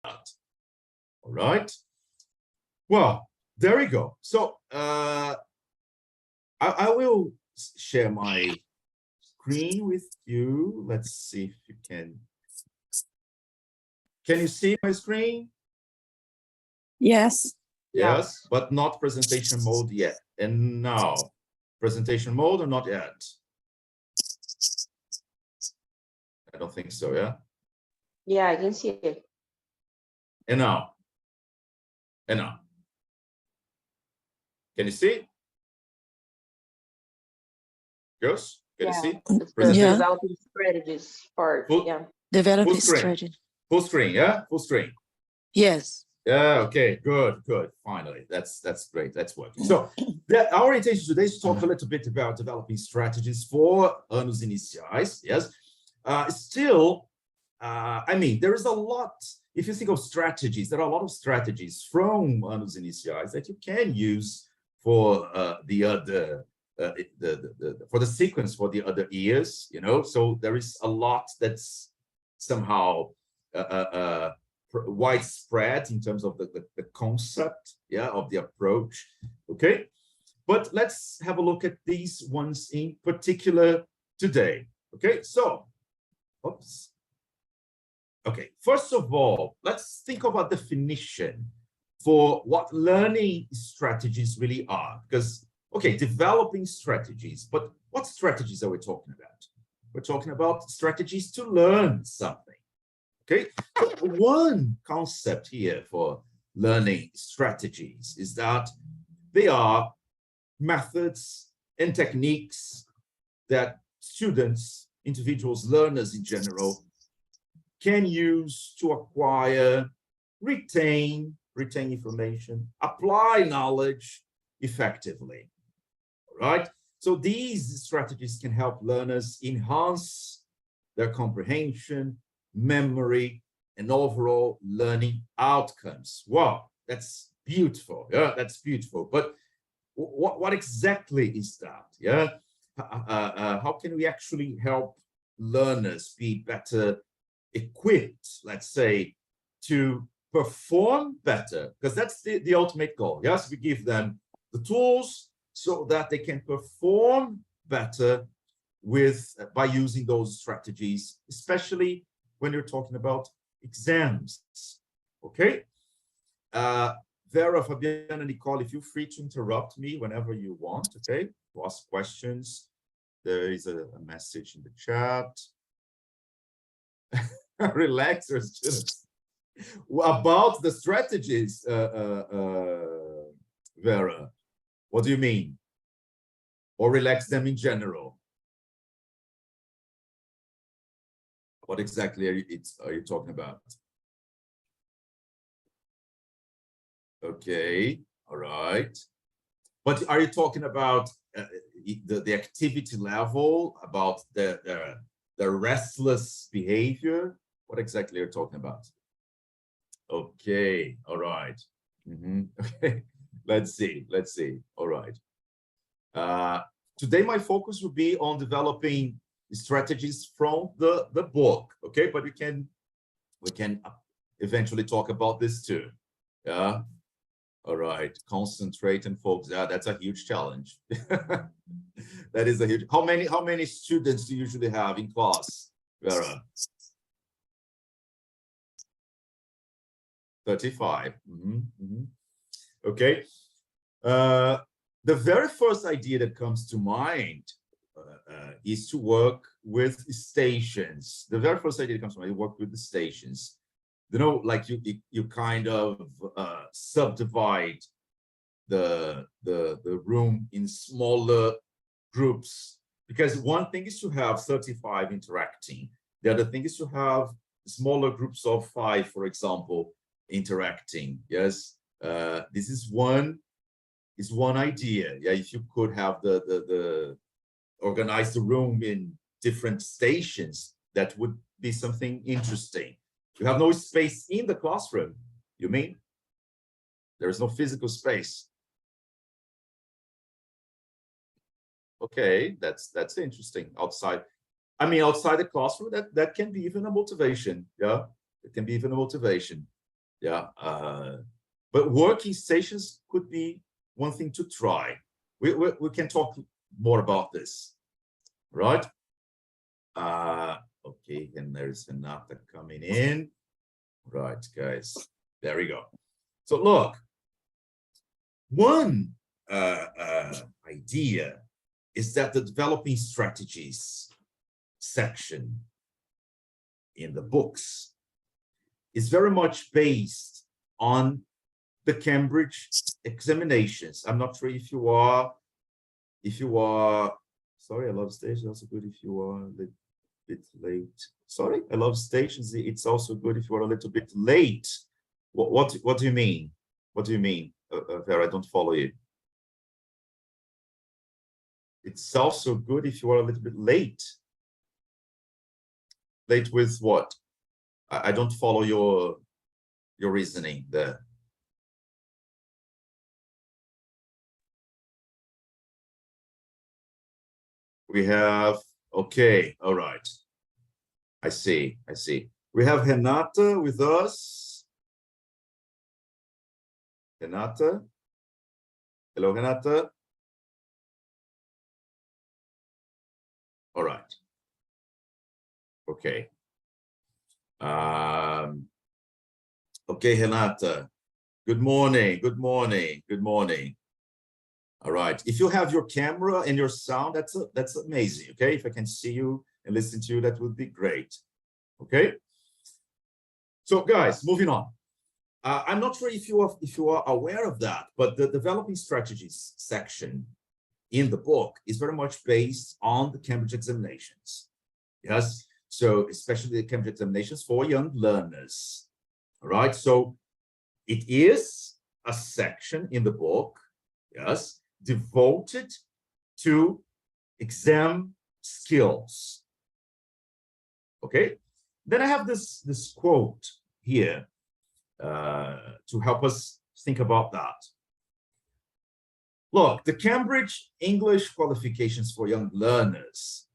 All right. Well, there we go. So I will share my screen with you. Let's see if you can. Can you see my screen? Yes. Yes, but not presentation mode yet. And now, presentation mode or not yet? I don't think so, yeah? Yeah, I can see it. And now? And now? Can you see? Yes? Can you see? It's the developing strategies part. Full, Developing full screen. strategy. Full screen, yeah? Full screen. Yes. Yeah, okay, good. Finally, that's great. That's working. So our intention today is to talk a little bit about developing strategies for anos iniciais. Yes. Still, I mean, there is a lot. If you think of strategies, there are a lot of strategies from anos iniciais that you can use for the other for the sequence for the other years. You know, so there is a lot that's somehow widespread in terms of the concept, yeah, of the approach. Okay, but let's have a look at these ones in particular today. Okay, so oops. Okay, first of all, let's think of a definition for what learning strategies really are, because okay, developing strategies, but what strategies are we talking about? We're talking about strategies to learn something. Okay, so one concept here for learning strategies is that they are methods and techniques that students, individuals, learners in general, can use to acquire, retain information, apply knowledge effectively. All right, so these strategies can help learners enhance their comprehension, memory, and overall learning outcomes. Wow, that's beautiful. Yeah, that's beautiful. But what exactly is that? Yeah, how can we actually help learners be better equipped, let's say, to perform better? Because that's the ultimate goal. Yes, we give them the tools so that they can perform better by using those strategies, especially when you're talking about exams. Okay, Vera, Fabiana, Nicole, feel free to interrupt me whenever you want, okay, to ask questions. There is a message in the chat. Relax your students. About the strategies, Vera, what do you mean? Or relax them in general? What exactly are you talking about? Okay, all right. But are you talking about the activity level, about the restless behavior? What exactly are you talking about? Okay, all right. Okay, let's see. All right. Today, my focus will be on developing strategies from the book, okay, but we can eventually talk about this too. Yeah, all right, concentrate and focus. Yeah, that's a huge challenge. That is a huge. How many students do you usually have in class, Vera? 35. Okay, the very first idea that comes to mind is to work with stations. The very first idea that comes to mind, you work with the stations. You know, like you kind of subdivide the room in smaller groups, because one thing is to have 35 interacting. The other thing is to have smaller groups of 5, for example, interacting. Yes, this is one idea. Yeah, if you could have the organize the room in different stations, that would be something interesting. You have no space in the classroom, you mean? There is no physical space. Okay, that's interesting. Outside, I mean, outside the classroom, that can be even a motivation. Yeah, it can be even a motivation. Yeah, but working stations could be one thing to try. We can talk more about this, right? Okay, and there's Renata coming in. Right, guys, there we go. So look, one idea is that the developing strategies section in the books is very much based on the Cambridge examinations. I'm not sure if you are, sorry, I love stations, also good if you are a little bit late. Sorry, I love stations, it's also good if you are a little bit late. What do you mean? What do you mean, Vera? I don't follow you. It's also good if you are a little bit late. Late with what? I don't follow your reasoning there. We have, okay, all right. I see. We have Renata with us. Renata. Hello, Renata. All right. Okay. Okay, Renata. Good morning. All right. If you have your camera and your sound, that's amazing. Okay. If I can see you and listen to you, that would be great. Okay. So, guys, moving on. I'm not sure if you are aware of that, but the developing strategies section in the book is very much based on the Cambridge examinations. Yes. So, especially the Cambridge examinations for young learners. All right. So, it is a section in the book, yes, devoted to exam skills. Okay. Then I have this quote here to help us think about that. Look, the Cambridge English qualifications for young learners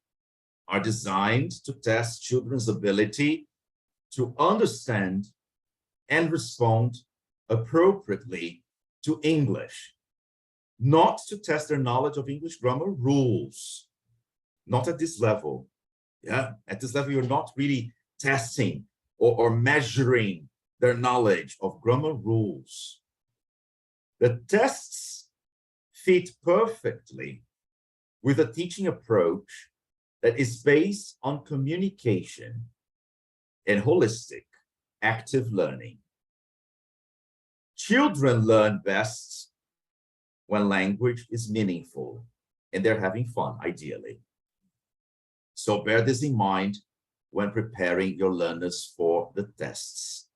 are designed to test children's ability to understand and respond appropriately to English, not to test their knowledge of English grammar rules. Not at this level. Yeah, at this level, you're not really testing or measuring their knowledge of grammar rules. The tests fit perfectly with a teaching approach that is based on communication and holistic, active learning. Children learn best when language is meaningful and they're having fun, ideally. So bear this in mind when preparing your learners for the tests.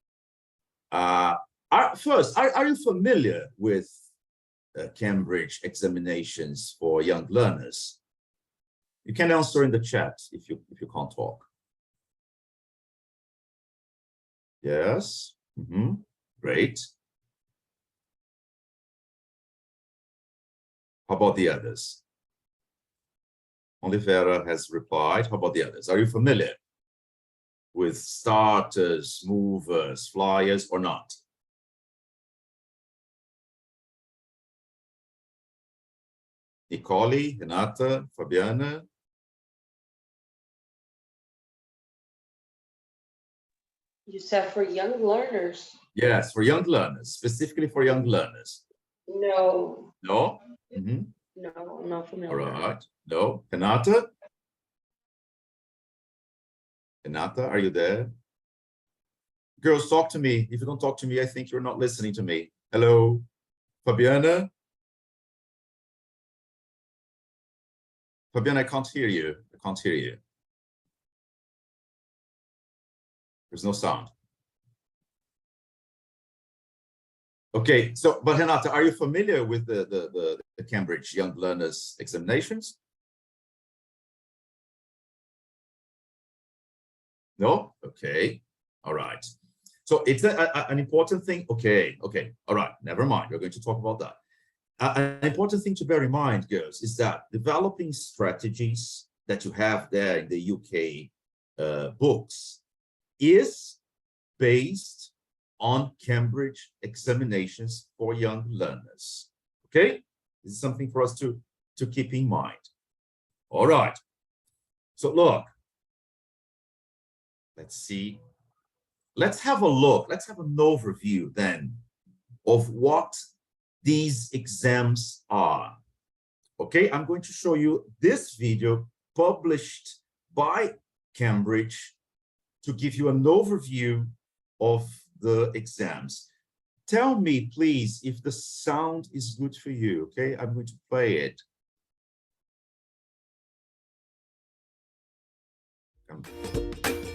First, are you familiar with Cambridge examinations for young learners? You can answer in the chat if you can't talk. Yes. Great. How about the others? Oliveira has replied. How about the others? Are you familiar with starters, movers, flyers, or not? Nicole, Renata, Fabiana? You said for young learners? Yes, for young learners, specifically for young learners. No. No? No, I'm not familiar. All right. No. Renata? Renata, are you there? Girls, talk to me. If you don't talk to me, I think you're not listening to me. Hello? Fabiana? Fabiana, I can't hear you. I can't hear you. There's no sound. Okay, so, but Renata, are you familiar with the Cambridge Young Learners examinations? No? Okay, all right. So it's an important thing. Okay, all right, never mind. We're going to talk about that. An important thing to bear in mind, girls, is that developing strategies that you have there in the UK books is based on Cambridge examinations for young learners. Okay, this is something for us to keep in mind. All right, so look, let's see, let's have a look, let's have an overview then of what these exams are. Okay, I'm going to show you this video published by Cambridge to give you an overview of the exams. Tell me, please, if the sound is good for you. Okay, I'm going to play it.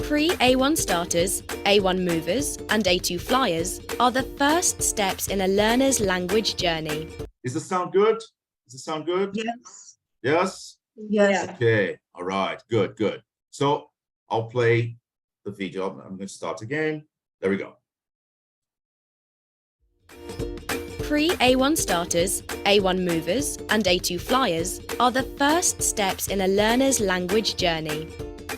Pre-A1 starters, A1 movers, and A2 flyers are the first steps in a learner's language journey. Is the sound good? Does it sound good? Yes. Yes? Yes. Okay, all right, good, good. So I'll play the video. I'm going to start again. There we go. Pre-A1 starters, A1 movers, and A2 flyers are the first steps in a learner's language journey.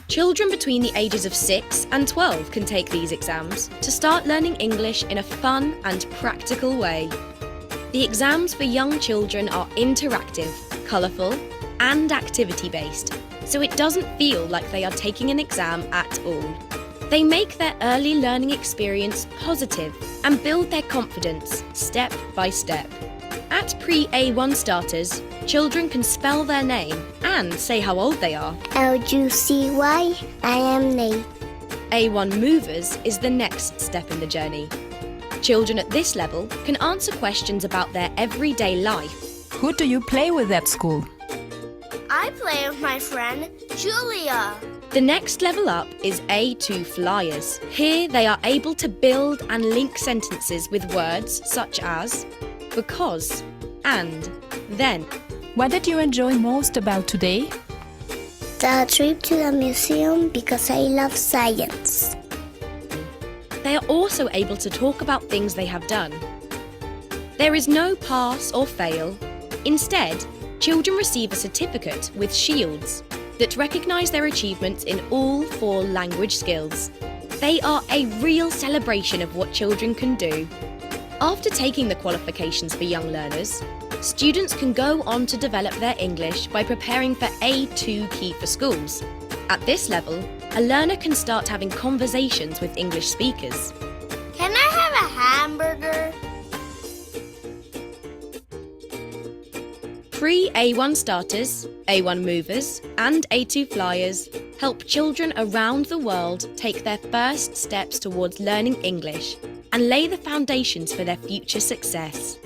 Children between the ages of 6 and 12 can take these exams to start learning English in a fun and practical way. The exams for young children are interactive, colourful, and activity-based, so it doesn't feel like they are taking an exam at all. They make their early learning experience positive and build their confidence step by step. At Pre-A1 starters, children can spell their name and say how old they are. L-U-C-Y, I am Nate. A1 movers is the next step in the journey. Children at this level can answer questions about their everyday life. Who do you play with at school? I play with my friend, Julia. The next level up is A2 flyers. Here they are able to build and link sentences with words such as because, and, then. What did you enjoy most about today? The trip to the museum because I love science. They are also able to talk about things they have done. There is no pass or fail. Instead, children receive a certificate with shields that recognise their achievements in all 4 language skills. They are a real celebration of what children can do. After taking the qualifications for young learners, students can go on to develop their English by preparing for A2 Key for Schools. At this level, a learner can start having conversations with English speakers. Can I have a hamburger? Pre-A1 starters, A1 movers, and A2 flyers help children around the world take their first steps towards learning English and lay the foundations for their future success.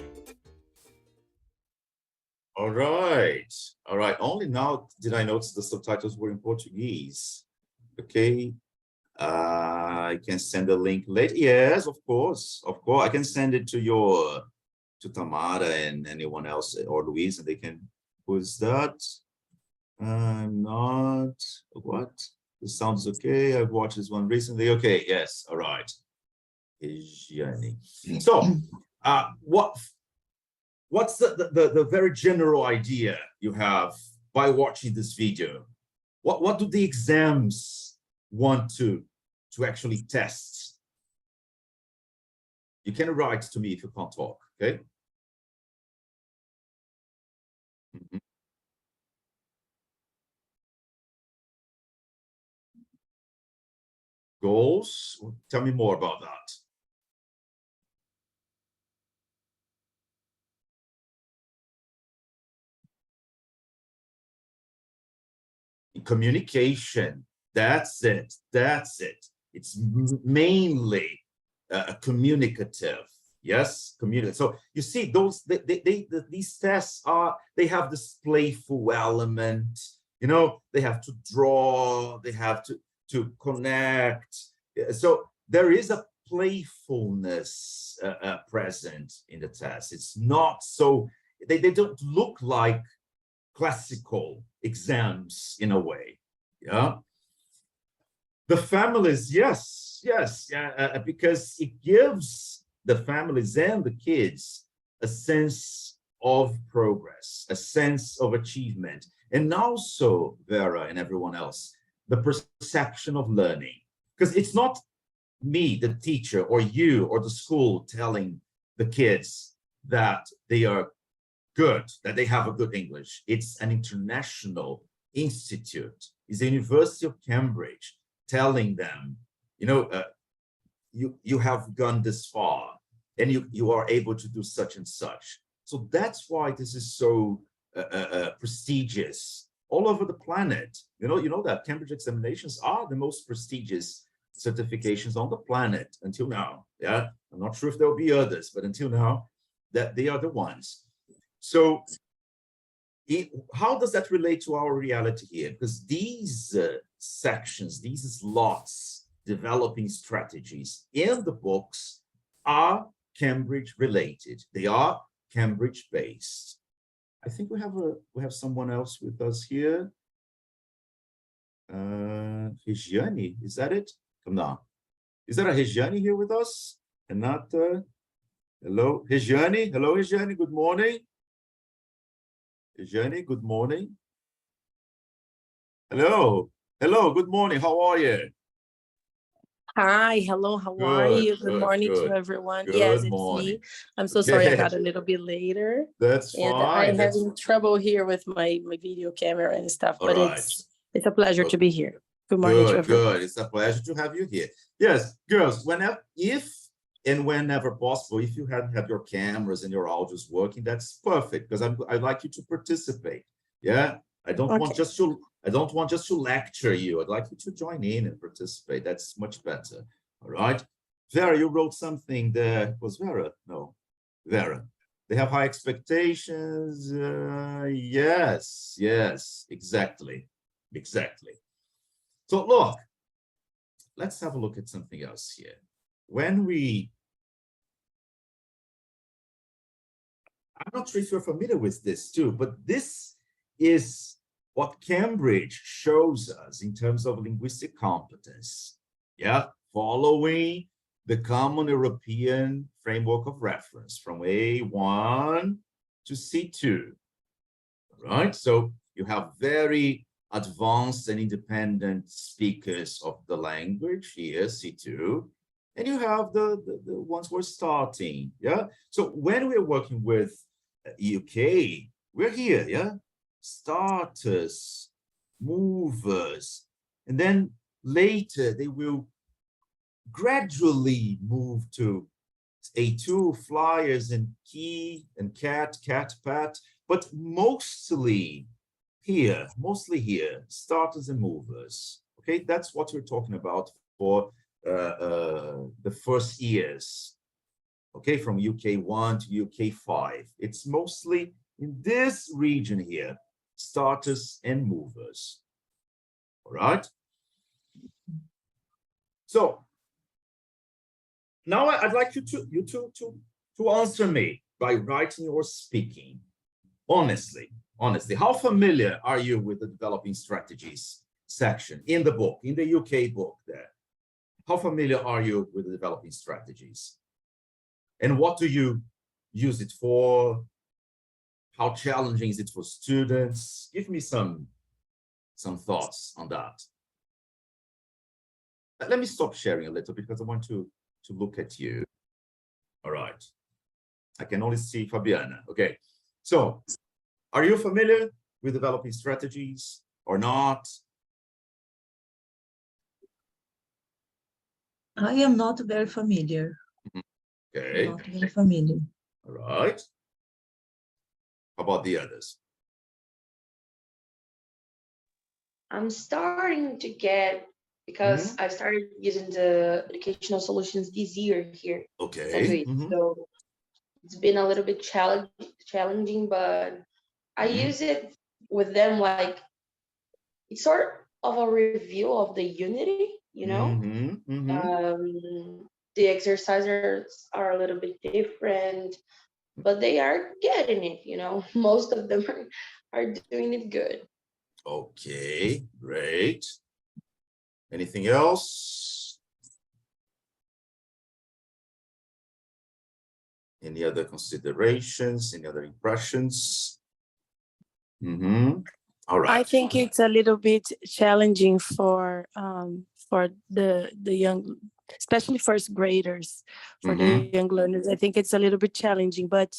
All right. All right. Only now did I notice the subtitles were in Portuguese. Okay. I can send a link later. Yes, of course. Of course. I can send it to Tamara and anyone else or Luis, and they can. Who's that? I'm not. What? The sound is okay. I've watched this one recently. Okay. Yes. All right. So, what's the very general idea you have by watching this video? What do the exams want to actually test? You can write to me if you can't talk, okay? Goals? Tell me more about that. Communication, that's it. It's mainly communicative. Yes, communicative. So you see, these tests they have this playful element. You know, they have to draw, they have to connect. So there is a playfulness present in the test. It's not so, they don't look like classical exams in a way. Yeah, the families, yes, because it gives the families and the kids a sense of progress, a sense of achievement, and also, Vera and everyone else, the perception of learning, because it's not me, the teacher, or you, or the school telling the kids that they are good, that they have a good English. It's an international institute. It's the University of Cambridge telling them, you know, you have gone this far and you are able to do such and such. So that's why this is so prestigious all over the planet. You know that Cambridge examinations are the most prestigious certifications on the planet until now. Yeah, I'm not sure if there'll be others, but until now, that they are the ones. So how does that relate to our reality here? Because these sections, these slots, developing strategies in the books are Cambridge related. They are Cambridge based. I think we have someone else with us here. Regiane, is that it? Come on. Is that a Regiane here with us? And not hello, Regiane. Hello, Regiane. Good morning. Regiane, good morning. Hello. Hello, good morning. How are you? Hi, hello, how are you? Good morning to everyone. Yes, it's me. I'm so sorry I got a little bit later. That's and fine. I'm having trouble here with my video camera and stuff, but it's a pleasure to be here. Good morning to everyone. Good. It's a pleasure to have you here. Yes, girls, whenever possible, if you have your cameras and your audios working, that's perfect, because I'd like you to participate. Yeah, I don't want just to lecture you. I'd like you to join in and participate. That's much better. All right. Vera, you wrote something there. Was Vera? No, Vera. They have high expectations. Yes, exactly. So look, let's have a look at something else here. I'm not sure if you're familiar with this too, but this is what Cambridge shows us in terms of linguistic competence. Yeah, following the Common European Framework of Reference from A1 to C2. All right, so you have very advanced and independent speakers of the language here, C2, and you have the ones we're starting. Yeah, so when we're working with UK, we're here. Yeah, starters, movers, and then later they will gradually move to A2, flyers, and key, and cat, pat, but mostly here, starters and movers. Okay, that's what we're talking about for the first years. Okay, from UK 1 to UK 5. It's mostly in this region here, starters and movers. All right. So now I'd like you to answer me by writing or speaking. Honestly, how familiar are you with the developing strategies section in the book, in the UK book there? How familiar are you with the developing strategies? And what do you use it for? How challenging is it for students? Give me some thoughts on that. Let me stop sharing a little because I want to look at you. All right. I can only see Fabiana. Okay. So, are you familiar with developing strategies or not? I am not very familiar. Okay. Not very familiar. All right. How about the others? I'm starting to get, because I started using the educational solutions this year here. Okay. So it's been a little bit challenging, but I use it with them like it's sort of a review of the unity, you know. The exercises are a little bit different, but they are getting it, you know. Most of them are doing it good. Okay, great. Anything else? Any other considerations? Any other impressions? All right. I think it's a little bit challenging for the young especially first graders, for the young learners. I think it's a little bit challenging, but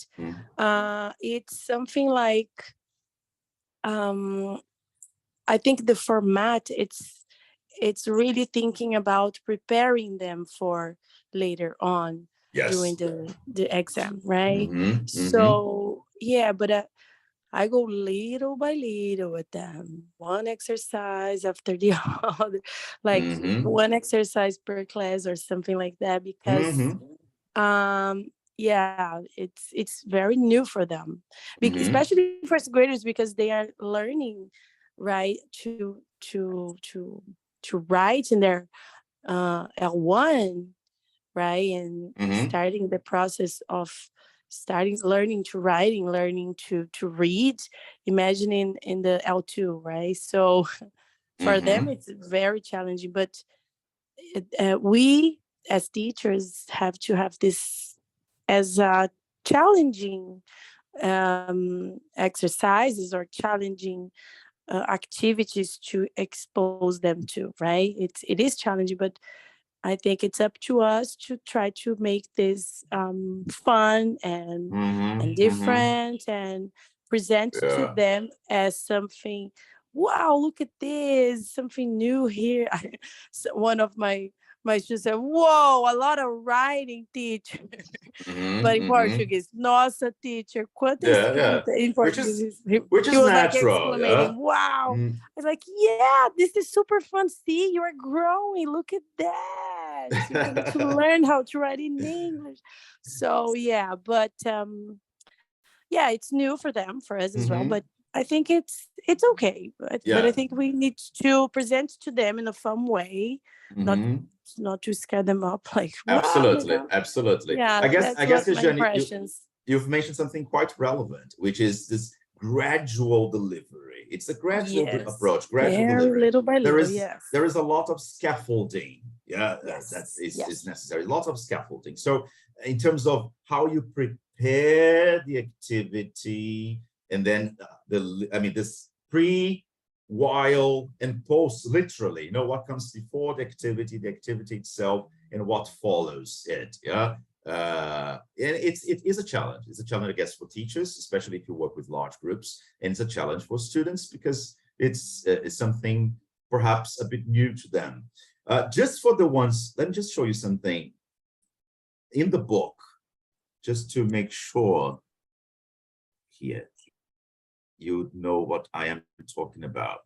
it's something like, I think the format, it's really thinking about preparing them for later on during the exam, right? So yeah, but I go little by little with them, one exercise after the other, like one exercise per class or something like that, because yeah, it's very new for them, especially first graders, because they are learning, right, to write in their L1, right, and starting the process of learning to writing, learning to read, imagining in the L2, right? So for them it's very challenging, but we as teachers have to have this as a challenging exercises or challenging activities to expose them to, right? It is challenging, but I think it's up to us to try to make this fun and different, and present to them as something, wow, look at this, something new here. So one of my students said, whoa, a lot of writing, teacher. But in Portuguese, nossa, teacher, quanta escrita in Portuguese. Which is he was natural, like exclamating, wow. I was like, yeah, this is super fun. See, you are growing. Look at that. You're going to learn how to write in English. So yeah, but yeah, it's new for them, for us as well. But I think it's okay. But I think we need to present to them in a fun way, not to scare them up. Like absolutely. Yeah, I guess, my impressions. You've mentioned something quite relevant, which is this gradual delivery. It's a gradual approach, gradual delivery. Little by little, there is a lot of scaffolding. That is necessary. Lots of scaffolding. So in terms of how you prepare the activity, and then this pre, while, and post, literally, what comes before the activity itself, and what follows it. And it is a challenge. It's a challenge, I guess, for teachers, especially if you work with large groups, and it's a challenge for students because it's something perhaps a bit new to them. Just for the ones, let me just show you something in the book, just to make sure here you know what I am talking about.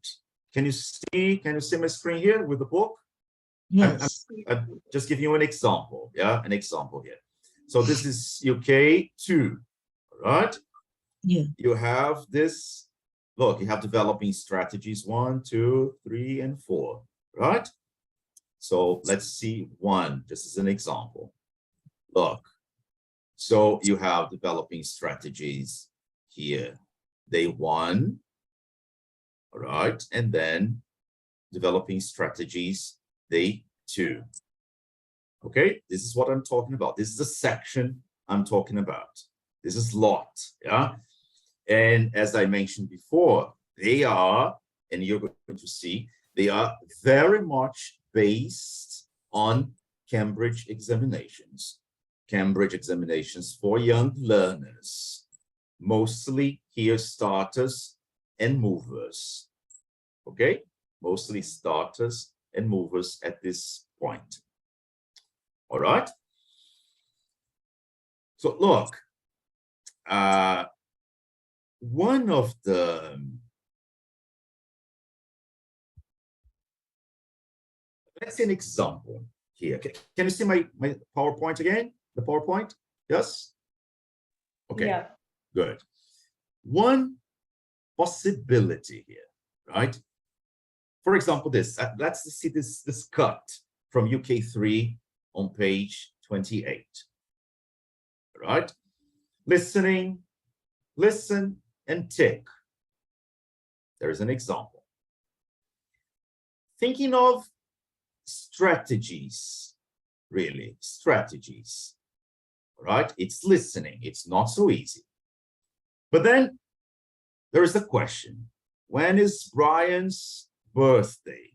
Can you see my screen here with the book? Yes. I'm just giving you an example. An example here. So this is UK 2, right? Yeah. You have this, look, you have developing strategies 1, 2, 3, and 4, right? So let's see 1, just as an example. Look, so you have developing strategies here, day 1, all right, and then developing strategies day 2. Okay, this is what I'm talking about. This is the section I'm talking about. This is lot, and as I mentioned before, they are, and you're going to see, they are very much based on Cambridge examinations. Cambridge examinations for young learners, mostly here starters and movers. Okay, mostly starters and movers at this point. All right. So look, one of the, let's see an example here. Can you see my PowerPoint again? The PowerPoint? Yes? Okay, Yeah. Good. One possibility here, right? For example, this, let's see this cut from UK 3 on page 28, right? Listening, listen, and tick. There's an example. Thinking of strategies, really, strategies, right? It's listening, it's not so easy. But then there is the question, when is Brian's birthday?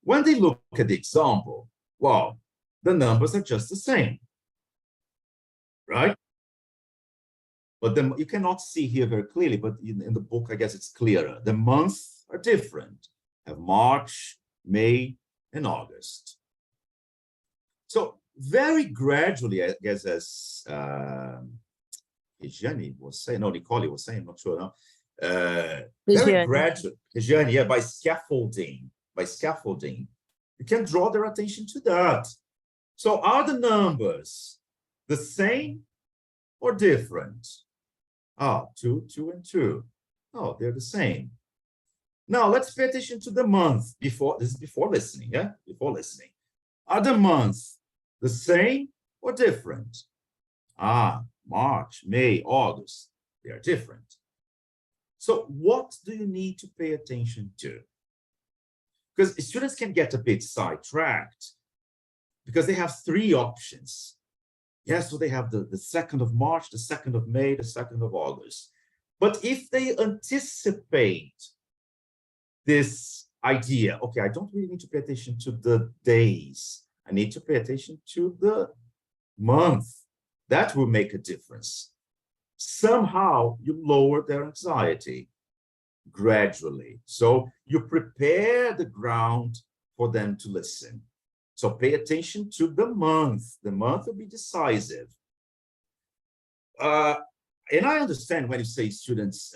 When they look at the example, well, the numbers are just the same, right? But then you cannot see here very clearly, but in the book, I guess it's clearer. The months are different. Have March, May, and August. So very gradually, I guess, as Jenny was saying, no, Nicole was saying, I'm not sure now. Very gradually, Jenny, yeah, by scaffolding, you can draw their attention to that. So are the numbers the same or different? Ah, 2, 2, and 2. Oh, they're the same. Now let's pay attention to the month before, this is before listening, yeah? Before listening. Are the months the same or different? Ah, March, May, August, they are different. So what do you need to pay attention to? Because students can get a bit sidetracked because they have 3 options. Yes, so they have the 2nd of March, the 2nd of May, the 2nd of August. But if they anticipate this idea, okay, I don't really need to pay attention to the days. I need to pay attention to the month. That will make a difference. Somehow you lower their anxiety gradually. So you prepare the ground for them to listen. So pay attention to the month. The month will be decisive. And I understand when you say students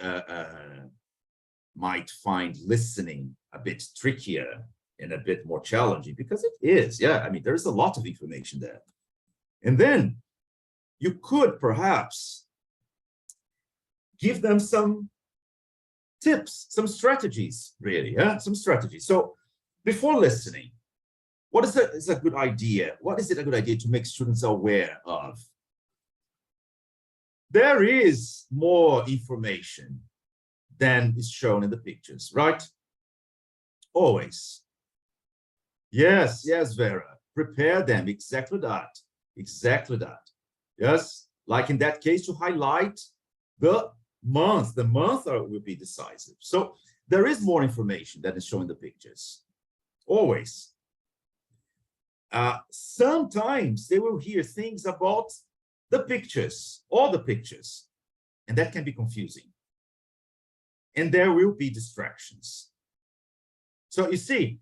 might find listening a bit trickier and a bit more challenging, because it is. Yeah, I mean, there's a lot of information there. And then you could perhaps give them some tips, some strategies, really, yeah, some strategies. So before listening, what is a good idea? What is it a good idea to make students aware of? There is more information than is shown in the pictures, right? Always. Yes, yes, Vera. Prepare them, exactly that. Exactly that. Yes, like in that case, to highlight the month. The month will be decisive. So there is more information that is shown in the pictures. Always. Sometimes they will hear things about the pictures, all the pictures, and that can be confusing. And there will be distractions. So you see,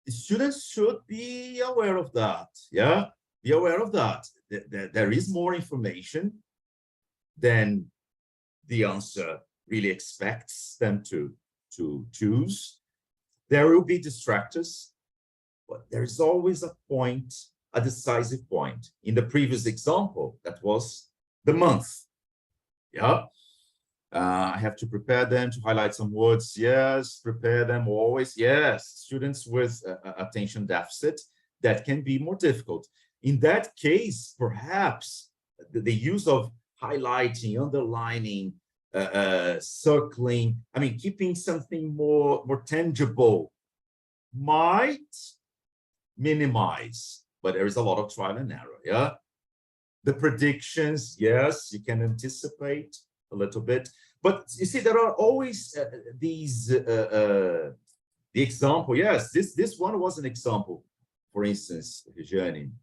students should be aware of that. Yeah, be aware of that. There is more information than the answer really expects them to choose. There will be distractors, but there is always a point, a decisive point. In the previous example, that was the month. Yeah. I have to prepare them to highlight some words. Yes, prepare them always. Yes, students with attention deficit, that can be more difficult. In that case, perhaps the use of highlighting, underlining, circling, I mean, keeping something more tangible might minimize, but there is a lot of trial and error. Yeah. The predictions, yes, you can anticipate a little bit. But you see, there are always these, the example, yes, this one was an example. For instance, Jane.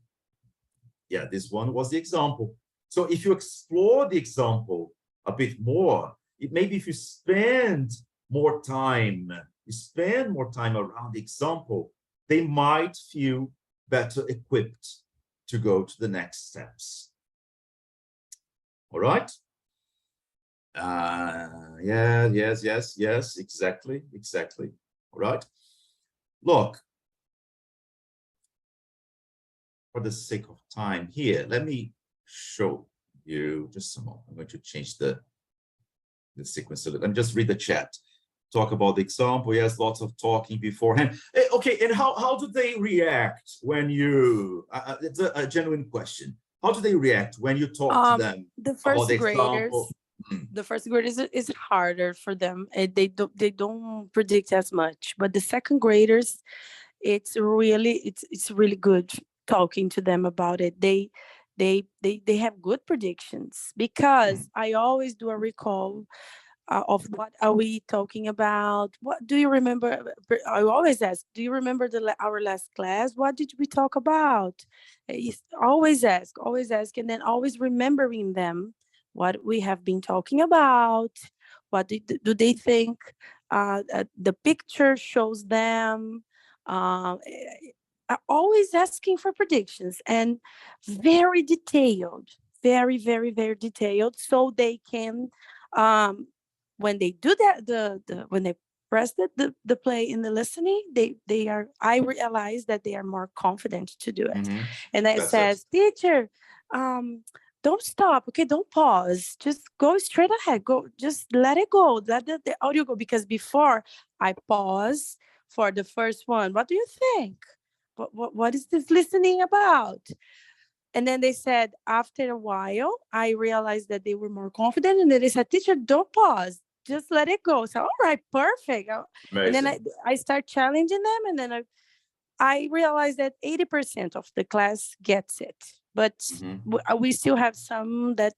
Yeah, this one was the example. So if you explore the example a bit more, maybe if you spend more time, around the example, they might feel better equipped to go to the next steps. All right? Yes, exactly. All right. Look, for the sake of time here, let me show you just a moment. I'm going to change the sequence a little. Let me just read the chat. Talk about the example. Yes, lots of talking beforehand. Okay, and how do they react when you? It's a genuine question. How do they react when you talk to them? The first about the graders. example? The first graders is harder for them. They don't predict as much, but the second graders, it's really good talking to them about it. They have good predictions, because I always do a recall of what are we talking about? What do you remember? I always ask, do you remember our last class? What did we talk about? Always ask, and then always remembering them what we have been talking about. What do they think the picture shows them? Always asking for predictions and very detailed, very, very, very detailed, so they can when they do that, when they press the play in the listening, they are, I realize that they are more confident to do it. And I says, teacher, don't stop, okay, don't pause, just go straight ahead, go, just let it go, let the audio go, because before I pause for the first one, what do you think? What is this listening about? And then they said, after a while, I realized that they were more confident. And then they said, teacher, don't pause. Just let it go. So, all right, perfect. And then I start challenging them. And then I realized that 80% of the class gets it. But we still have some that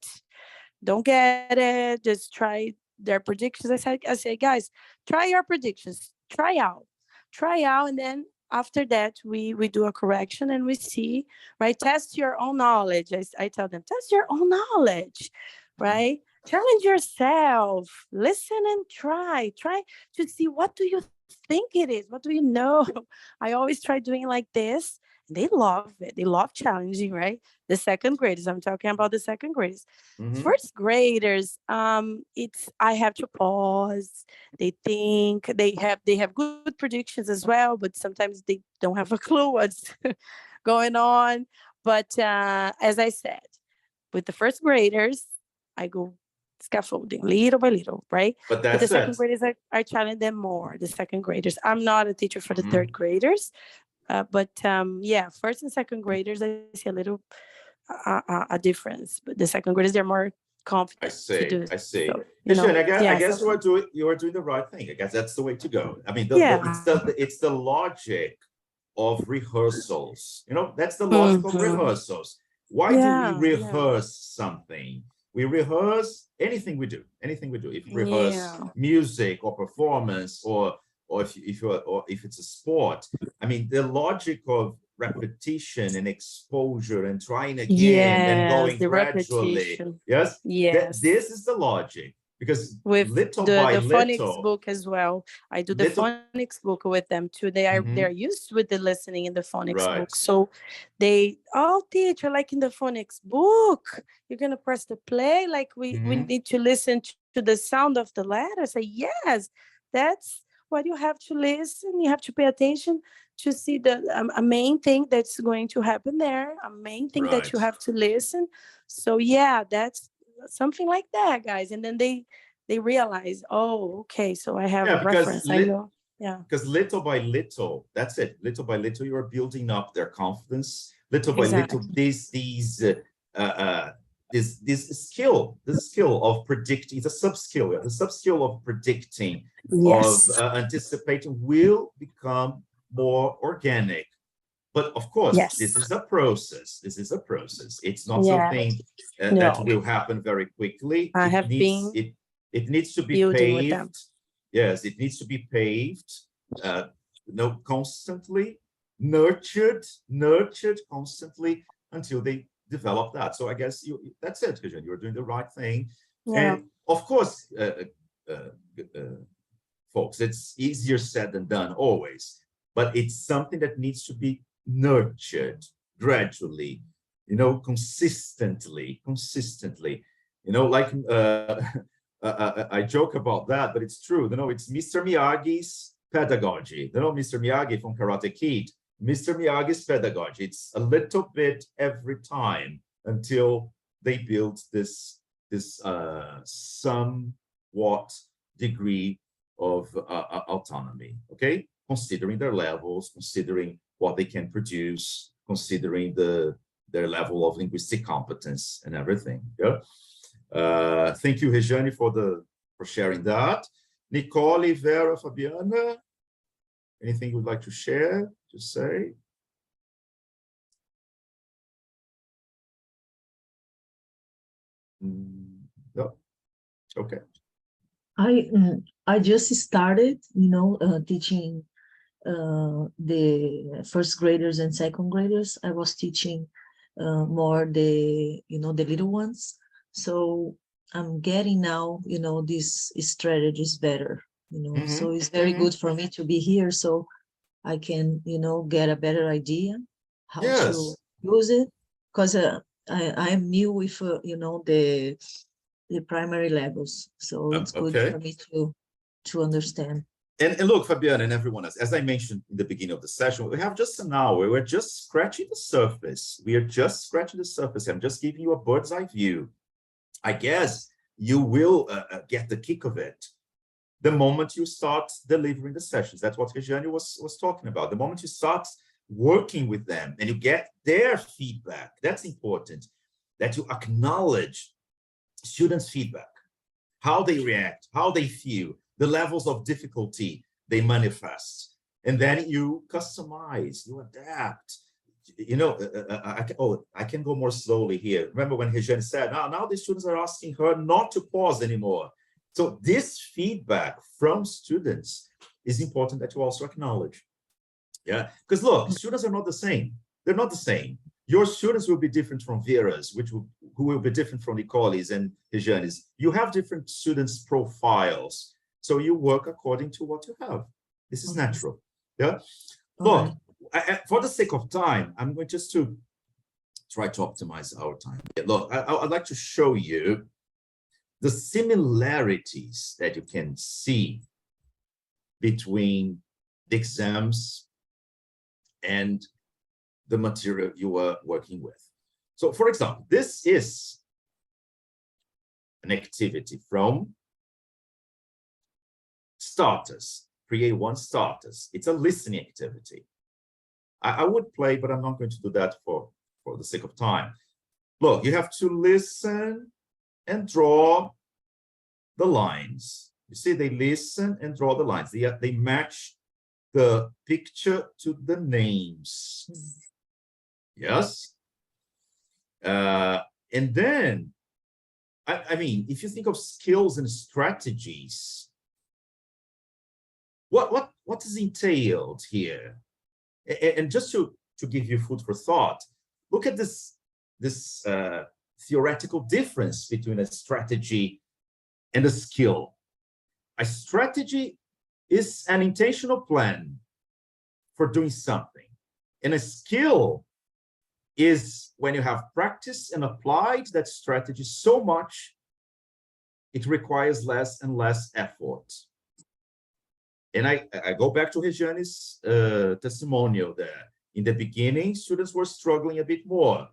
don't get it. Just try their predictions. I say, guys, try your predictions. Try out. And then after that, we do a correction and we see, right? Test your own knowledge. I tell them, test your own knowledge, right? Challenge yourself. Listen and try to see, what do you think it is? What do you know? I always try doing like this. They love it. They love challenging, right? The second graders, I'm talking about the second graders. First graders, it's, I have to pause. They think, they have good predictions as well, but sometimes they don't have a clue what's going on. But as I said, with the first graders, I go scaffolding little by little, right? But With the that's second it. graders, I challenge them more. The second graders, I'm not a teacher for the third graders, but yeah, first and second graders, I see a little a difference. But the second graders, they're more confident to do it. I see. So, Listen, I guess so, you are doing the right thing. I guess that's the way to go. I mean, yeah. it's the logic of rehearsals. You know, that's the logic of rehearsals. Why do we rehearse something? We rehearse anything we do. If we rehearse music or performance, or if it's a sport. I mean, the logic of repetition and exposure and trying again and going gradually. Repetition. Yes. Yes. This is the logic, because With little the by phonics little book as well. I do the phonics book with them too. They're used with the listening in the phonics book. So they, oh, teacher, like in the phonics book, you're gonna press the play, like we need to listen to the sound of the letters. I say, yes, that's what you have to listen. You have to pay attention to see the a main thing that's going to happen there, a main thing that you have to listen. So yeah, that's something like that, guys. And then they realize, oh, okay, so I have a reference. I know. Yeah. Because little by little, that's it. Little by little, you are building up their confidence. Little by little, this skill of predicting, it's a sub-skill of predicting, of anticipating, will become more organic. But of course, this is a process. It's not something that will happen very quickly. It needs to be paved. Yes, it needs to be paved, constantly, nurtured constantly until they develop that. So I guess that's it, Vision. You're doing the right thing. And of course, folks, it's easier said than done always, but it's something that needs to be nurtured gradually, consistently, like I joke about that, but it's true. It's Mr. Miyagi's pedagogy. Mr. Miyagi from Karate Kid, Mr. Miyagi's pedagogy. It's a little bit every time until they build this somewhat degree of autonomy, okay? Considering their levels, considering what they can produce, considering their level of linguistic competence and everything. Yeah. Thank you, Rejane, for sharing that. Nicole, Vera, Fabiana, anything you'd like to share, to say? No. Okay. I just started, teaching the first graders and second graders. I was teaching more the little ones. So I'm getting now, these strategies better, so it's very good for me to be here so I can, get a better idea how to Yes. use it. Because I'm new with, the primary levels. So it's good Okay. for me to understand. And look, Fabiana and everyone else, as I mentioned in the beginning of the session, we have just an hour. We're just scratching the surface. We are just scratching the surface. I'm just giving you a bird's eye view. I guess you will get the kick of it the moment you start delivering the sessions. That's what Regiane was talking about. The moment you start working with them and you get their feedback, that's important, that you acknowledge students' feedback, how they react, how they feel, the levels of difficulty they manifest. And then you customize, you adapt. I can go more slowly here. Remember when Regiane said, now the students are asking her not to pause anymore. So this feedback from students is important that you also acknowledge. Yeah, because look, students are not the same. They're not the same. Your students will be different from Vera's, who will be different from Nicole's and Regiane's. You have different students' profiles. So you work according to what you have. This is natural. Yeah. Look, for the sake of time, I'm going just to try to optimize our time. Look, I'd like to show you the similarities that you can see between the exams and the material you are working with. So, for example, this is an activity from starters, pre-A1 starters. It's a listening activity. I would play, but I'm not going to do that for the sake of time. Look, you have to listen and draw the lines. You see, they listen and draw the lines. They match the picture to the names. Yes. And then, I mean, if you think of skills and strategies, what is entailed here? And just to give you food for thought, look at this theoretical difference between a strategy and a skill. A strategy is an intentional plan for doing something, and a skill is when you have practiced and applied that strategy so much it requires less and less effort. And I go back to Regiane's testimonial there. In the beginning, students were struggling a bit more.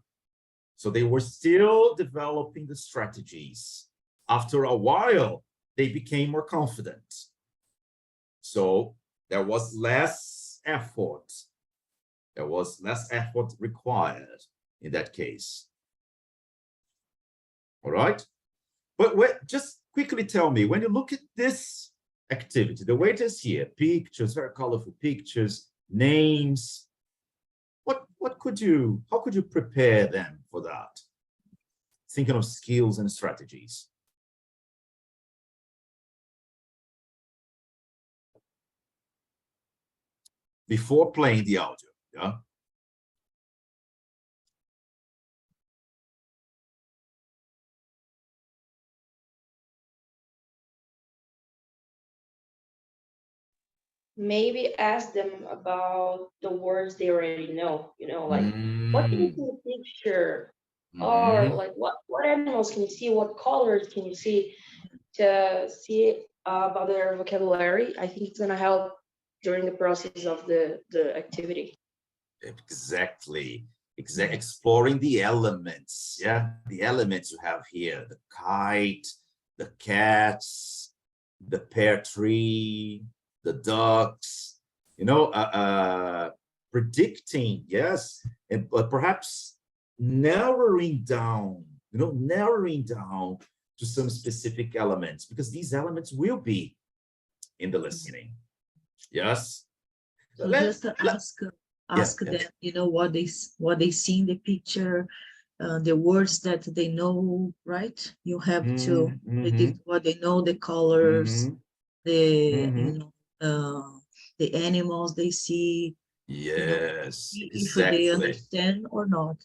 So they were still developing the strategies. After a while, they became more confident. So there was less effort. There was less effort required in that case. All right? But just quickly tell me, when you look at this activity, the way it is here, pictures, very colorful pictures, names, how could you prepare them for that? Thinking of skills and strategies. Before playing the audio, yeah? Maybe ask them about the words they already know, like what can you see in the picture? Or like what animals can you see? What colors can you see? To see about their vocabulary. I think it's gonna help during the process of the activity. Exactly. Exploring the elements. Yeah, the elements you have here: the kite, the cats, the pear tree, the ducks. Predicting, yes, but perhaps narrowing down. Narrowing down to some specific elements, because these elements will be in the listening. Yes. So just ask them, what they see in the picture, the words that they know, right? You have to predict what they know, the colors, the the animals they see. Yes, If they understand or not.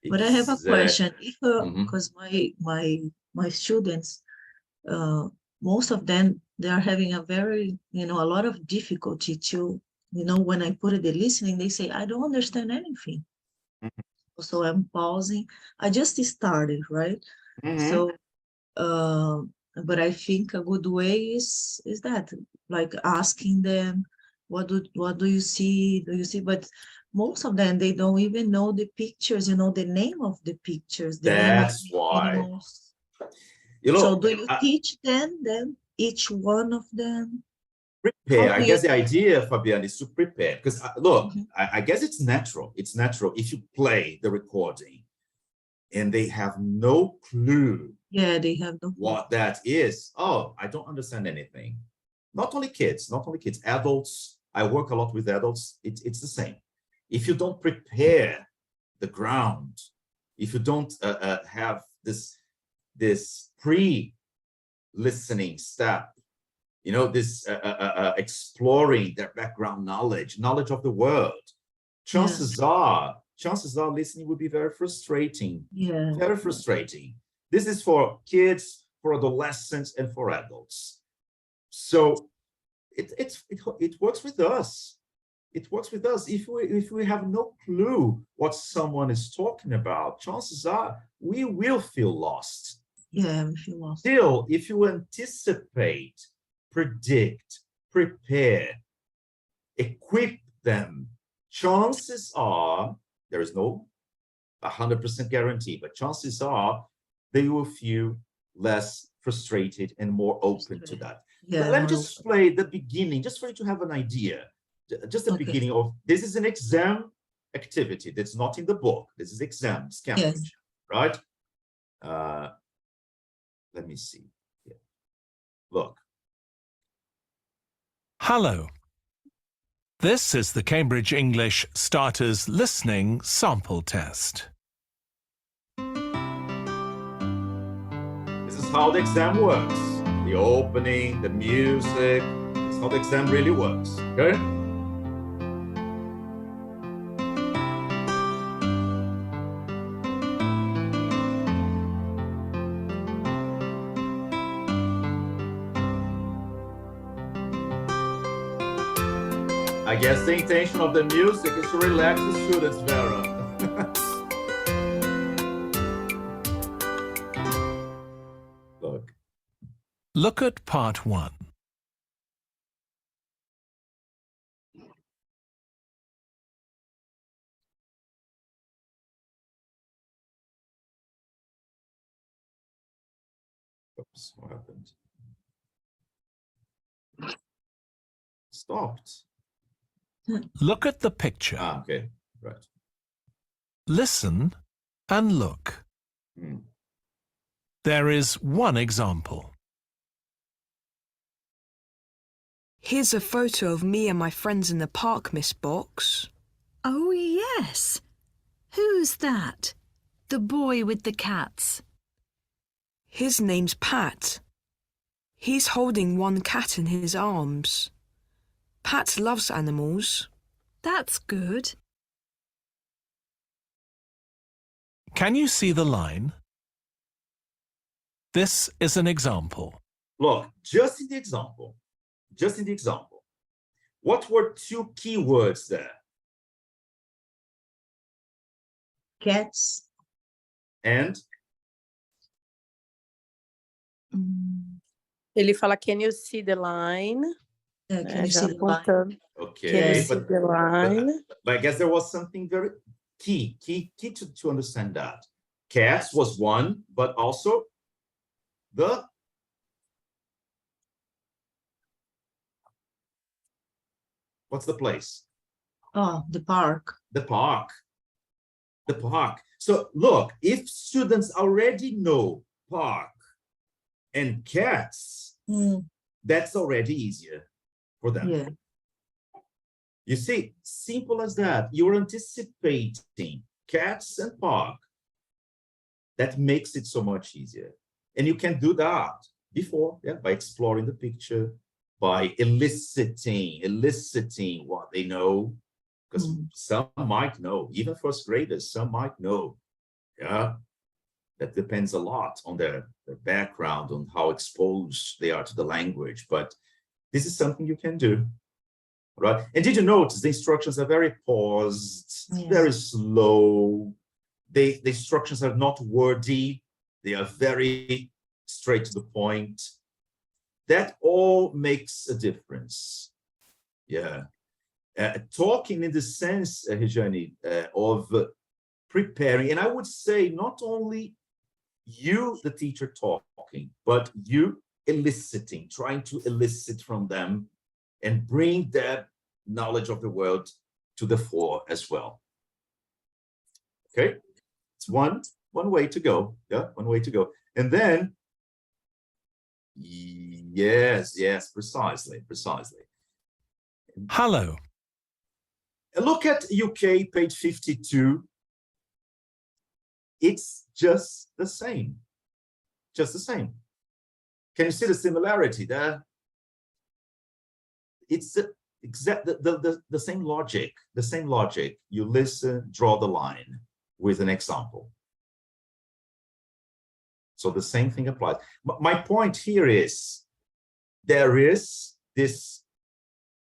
But I have a question. If because my students, most of them, they are having a very, a lot of difficulty to, when I put it the listening, they say, I don't understand anything. So I'm pausing. I just started, right? So, but I think a good way is that, like asking them, what do you see? Do you see? But most of them, they don't even know the pictures, the name of the pictures. That's why. Animals. You know, So do you teach them, each one of them? Prepare. I guess the idea, Fabian, is to prepare. Because look, I guess it's natural. It's natural if you play the recording and they have no clue. Yeah, they have no clue what that is. Oh, I don't understand anything. Not only kids, adults. I work a lot with adults. It's the same. If you don't prepare the ground, if you don't have this pre-listening step, this exploring their background knowledge of the world, chances are listening will be very frustrating. Yeah, very frustrating. This is for kids, for adolescents, and for adults. So it works with us. It works with us. If we have no clue what someone is talking about, chances are we will feel lost. Yeah, we feel lost. Still, if you anticipate, predict, prepare, equip them, chances are, there is no 100% guarantee, but chances are they will feel less frustrated and more open to that. Yeah, Let me just play the beginning, just for you to have an idea. Just the beginning of, this is an exam activity that's not in the book. This is exam, Cambridge, right? Let me see. Yeah. Look. Hello. This is the Cambridge English Starters Listening Sample Test. This is how the exam works. The opening, the music, it's how the exam really works, okay? I guess the intention of the music is to relax the students, Vera. Look at part 1. Oops, what happened? Stopped. Look at the picture. Okay, right. Listen and look. There is one example. Here's a photo of me and my friends in the park, Miss Box. Oh, yes. Who's that? The boy with the cats. His name's Pat. He's holding one cat in his arms. Pat loves animals. That's good. Can you see the line? This is an example. Look, just in the example, what were two key words there? Cats. And? Ele fala, can you see the line? Can you see the line? Okay, can you see the line? But I guess there was something very key to understand that. Cats was one, but also the what's the place? Oh, the park. The park. The park. So look, if students already know park and cats, that's already easier for them. Yeah. You see, simple as that. You're anticipating cats and park. that makes it so much easier. And you can do that before, yeah, by exploring the picture, by eliciting what they know, because some might know, even first graders, some might know, yeah. That depends a lot on their background, on how exposed they are to the language, but this is something you can do, right? And did you notice the instructions are very paused, very slow. The instructions are not wordy. They are very straight to the point. That all makes a difference. Yeah. Talking in the sense, Rejane, of preparing, and I would say not only you, the teacher, talking, but you eliciting, trying to elicit from them and bring that knowledge of the world to the fore as well. Okay, it's one way to go. Yeah, one way to go. And then, yes, precisely. Hello. Look at UK, page 52. It's just the same. Just the same. Can you see the similarity there? It's the same logic. The same logic. You listen, draw the line with an example. So the same thing applies. My point here is there is this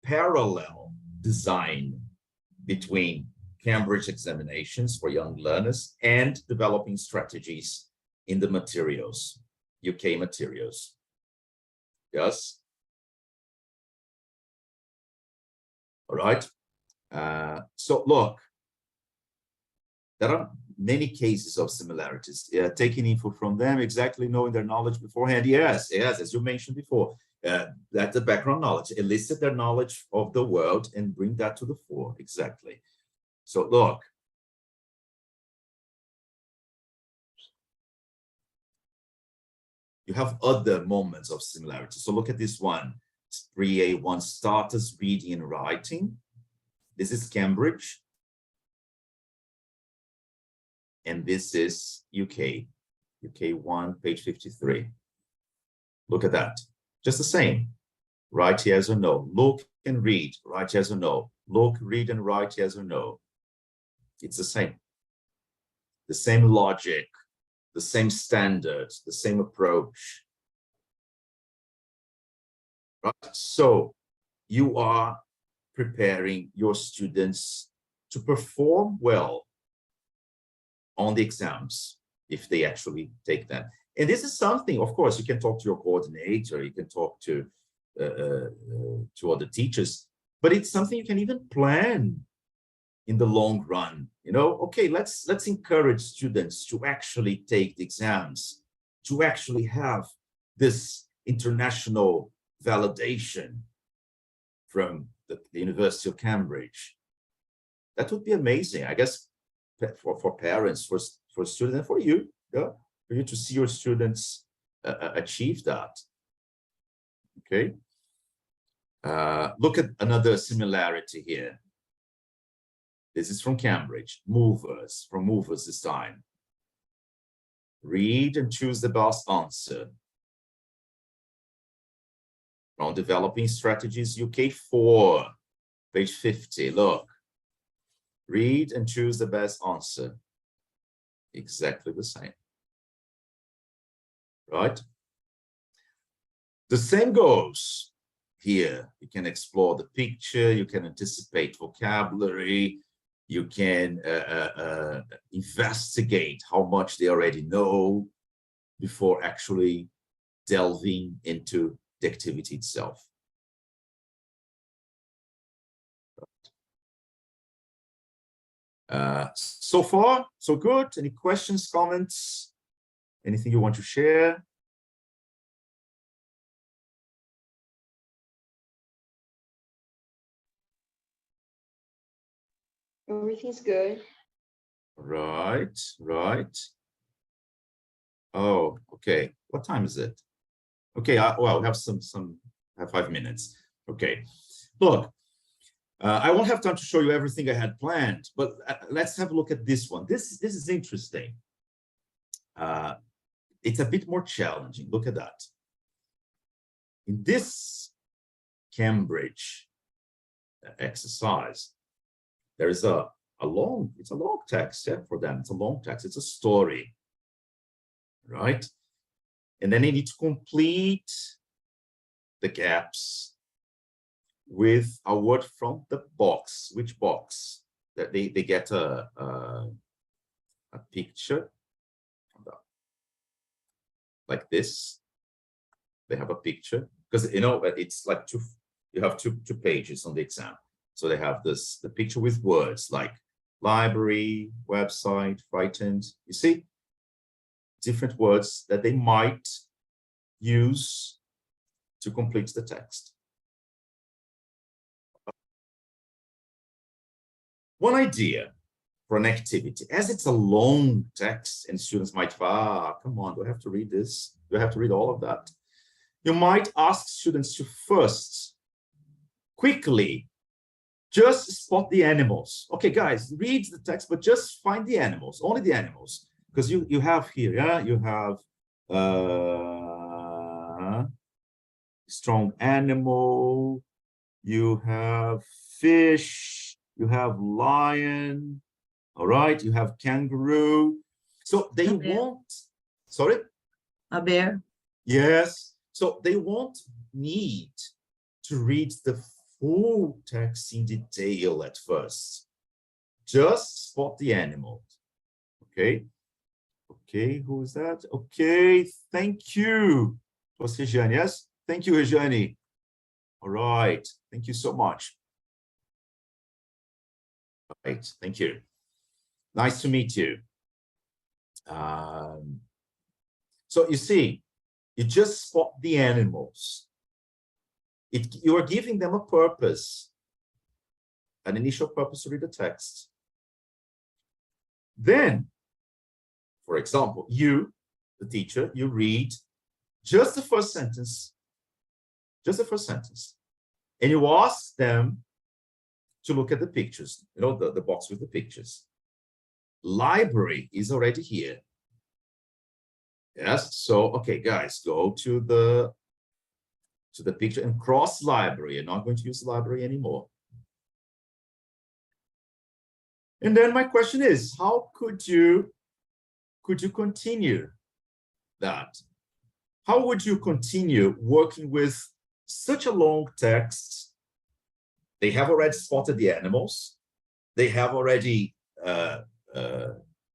parallel design between Cambridge examinations for young learners and developing strategies in the materials, UK materials. Yes. All right. So look, there are many cases of similarities. Taking info from them, exactly knowing their knowledge beforehand. Yes, as you mentioned before, that's the background knowledge. Elicit their knowledge of the world and bring that to the fore. Exactly. So look, you have other moments of similarity. So look at this one. It's pre-A1 starters reading and writing. This is Cambridge. And this is UK 1, page 53. Look at that. Just the same. Write yes or no. Look and read. Write yes or no. Look, read, and write yes or no. It's the same. The same logic, the same standards, the same approach. Right? So you are preparing your students to perform well on the exams if they actually take them. And this is something, of course, you can talk to your coordinator, you can talk to other teachers, but it's something you can even plan in the long run. You know, okay, let's encourage students to actually take the exams, to actually have this international validation from the University of Cambridge. That would be amazing, I guess, for parents, for students, and for you, yeah, for you to see your students achieve that. Okay. Look at another similarity here. This is from Cambridge. Movers, from Movers this time. Read and choose the best answer. From Developing Strategies, UK 4, page 50. Look. Read and choose the best answer. Exactly the same. Right? The same goes here. You can explore the picture, you can anticipate vocabulary, you can investigate how much they already know before actually delving into the activity itself. So far, so good. Any questions, comments, anything you want to share? Everything's good. Right. Oh, okay. What time is it? Okay, well, we have have 5 minutes. Okay, look, I won't have time to show you everything I had planned, but let's have a look at this one. This is interesting. it's a bit more challenging. Look at that. In this Cambridge exercise, there is it's a long text, yeah, for them. It's a long text. It's a story, right? And then they need to complete the gaps with a word from the box. Which box? That they get a picture like this. They have a picture because you know it's like you have two pages on the exam. So they have the picture with words like library, website, frightened. You see, different words that they might use to complete the text. One idea for an activity, as it's a long text and students might, come on, do I have to read this? Do I have to read all of that? You might ask students to first quickly just spot the animals. Okay, guys, read the text, but just find the animals, only the animals. Because you have here, yeah, you have strong animal, you have fish, you have lion, all right, you have kangaroo. So they won't, sorry? A bear. Yes. So they won't need to read the full text in detail at first. Just spot the animal. Okay. Okay, who is that? Okay, thank you. It was Regiane, yes? Thank you, Regiane. All right, thank you so much. All right, thank you. Nice to meet you. So you see, you just spot the animals. You are giving them a purpose, an initial purpose to read the text. Then, for example, you, the teacher, you read just the first sentence, and you ask them to look at the pictures, you know, the box with the pictures. Library is already here. Yes, so, okay, guys, go to the picture and cross library. You're not going to use the library anymore. And then my question is, how could you continue that? How would you continue working with such a long text? They have already spotted the animals. They have already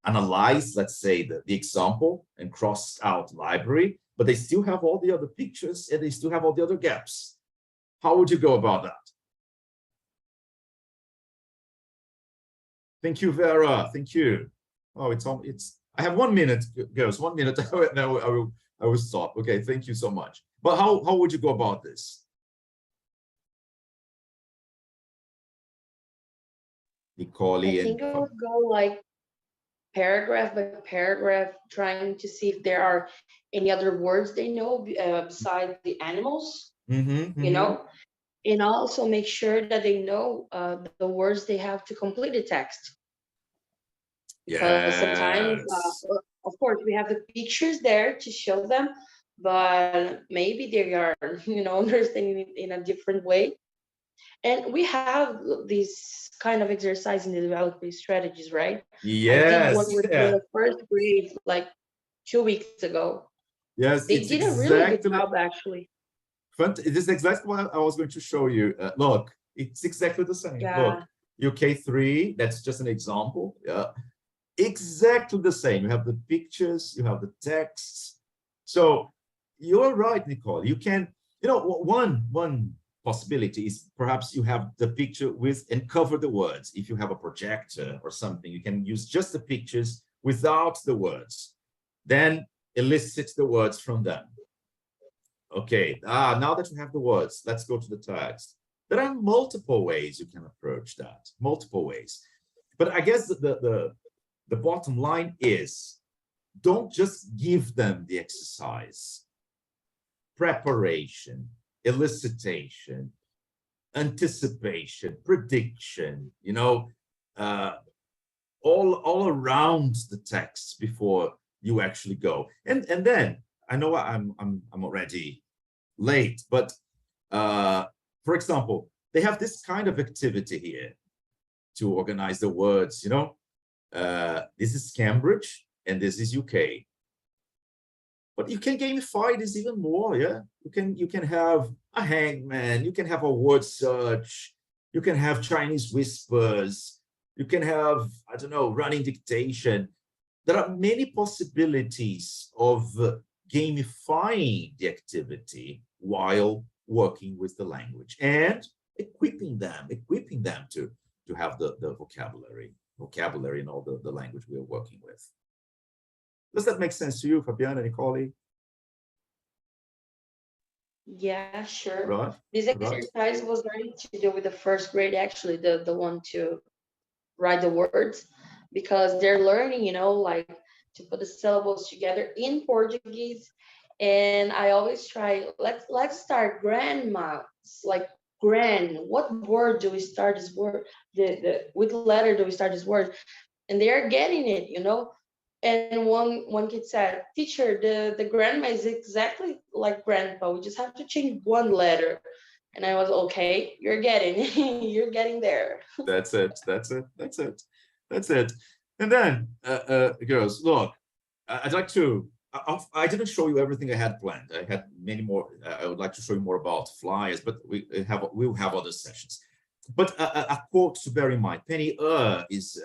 analyzed, let's say, the example and crossed out library, but they still have all the other pictures and they still have all the other gaps. How would you go about that? Thank you, Vera. Thank you. Oh, I have 1 minute, girls. 1 minute. I will stop. Okay, thank you so much. But how would you go about this? Nicole, I think I would go like paragraph by paragraph, trying to see if there are any other words they know besides the animals, you know, and also make sure that they know the words they have to complete the text. Because sometimes, of course, we have the pictures there to show them, but maybe they are, you know, understanding it in a different way. And we have this kind of exercise in the development strategies, right? Yes. I did one with the first grade like 2 weeks ago. Yes, they did a really good job, actually. This is exactly what I was going to show you. Look, it's exactly the same. Yeah. Look, UK3, that's just an example. Yeah, exactly the same. You have the pictures, you have the texts. So you're right, Nicole. You can, you know, one possibility is perhaps you have the picture with and cover the words. If you have a projector or something, you can use just the pictures without the words. Then elicit the words from them. Okay, now that you have the words, let's go to the text. There are multiple ways you can approach that, multiple ways. But I guess the bottom line is, don't just give them the exercise. Preparation, elicitation, anticipation, prediction, you know, all around the text before you actually go. And then I know I'm already late, but for example, they have this kind of activity here to organize the words, you know. This is Cambridge and this is UK. But you can gamify this even more, yeah. You can have a hangman, you can have a word search, you can have Chinese whispers, you can have, I don't know, running dictation. There are many possibilities of gamifying the activity while working with the language and equipping them to have the vocabulary and all the language we are working with. Does that make sense to you, Fabiana, Nicole? Yeah, sure. Right. This exercise was starting to do with the first grade, actually, the one to write the words, because they're learning, you know, like to put the syllables together in Portuguese. And I always try, let's start grandma, like grand. What word do we start this word? With letter do we start this word? And they are getting it, you know. And one kid said, teacher, the grandma is exactly like grandpa. We just have to change one letter. And I was, okay, you're getting there. That's it. And then, girls, look, I'd like to, I didn't show you everything I had planned. I had many more. I would like to show you more about flyers, but we'll have other sessions. But a quote to bear in mind. Penny is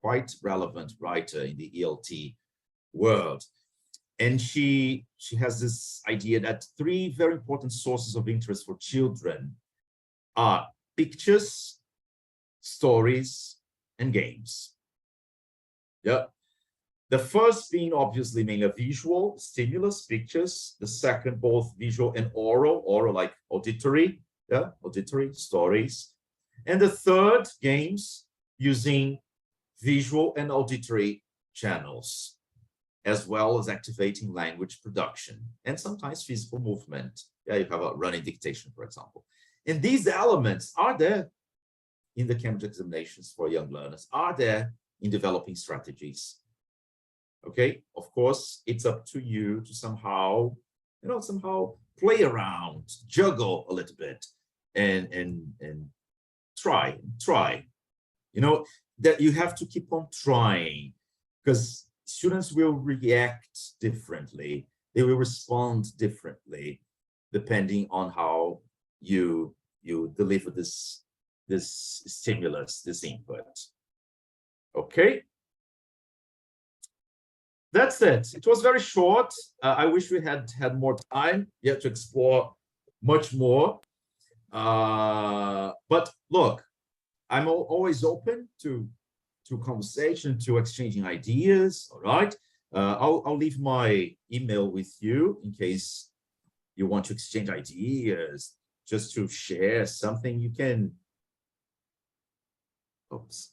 quite relevant writer in the ELT world. And she has this idea that 3 very important sources of interest for children are pictures, stories, and games. Yeah. The first being obviously mainly a visual stimulus, pictures. The second, both visual and oral like auditory, yeah, auditory stories. And the third, games using visual and auditory channels, as well as activating language production and sometimes physical movement. Yeah, you have a running dictation, for example. And these elements are there in the Cambridge examinations for young learners, are there in developing strategies. Okay, of course, it's up to you to somehow play around, juggle a little bit, and try. You know, that you have to keep on trying, because students will react differently. They will respond differently, depending on how you deliver this stimulus, this input. Okay. That's it. It was very short. I wish we had more time yet to explore much more. But look, I'm always open to conversation, to exchanging ideas. All right. I'll leave my email with you in case you want to exchange ideas, just to share something. You can. Oops.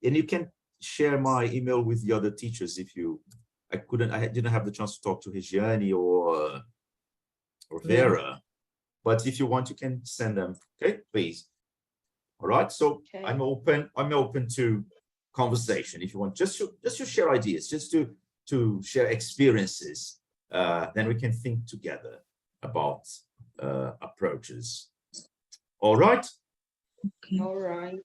And you can share my email with the other teachers if you. I didn't have the chance to talk to Regiane or Vera, but if you want, you can send them. Okay, please. All right. So okay. I'm open to conversation. If you want, just to share ideas, just to share experiences. Then we can think together about approaches. All right. Okay. All right.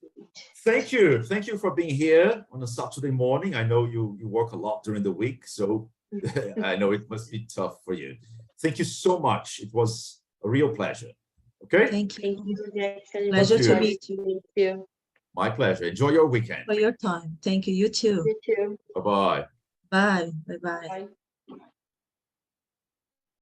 Thank you for being here on a Saturday morning. I know you work a lot during the week, so I know it must be tough for you. Thank you so much. It was a real pleasure. Okay. Thank you. Pleasure to meet you. My pleasure. Enjoy your weekend. For your time. Thank you. You too. You too. Bye-bye. Bye. Bye-bye. Bye.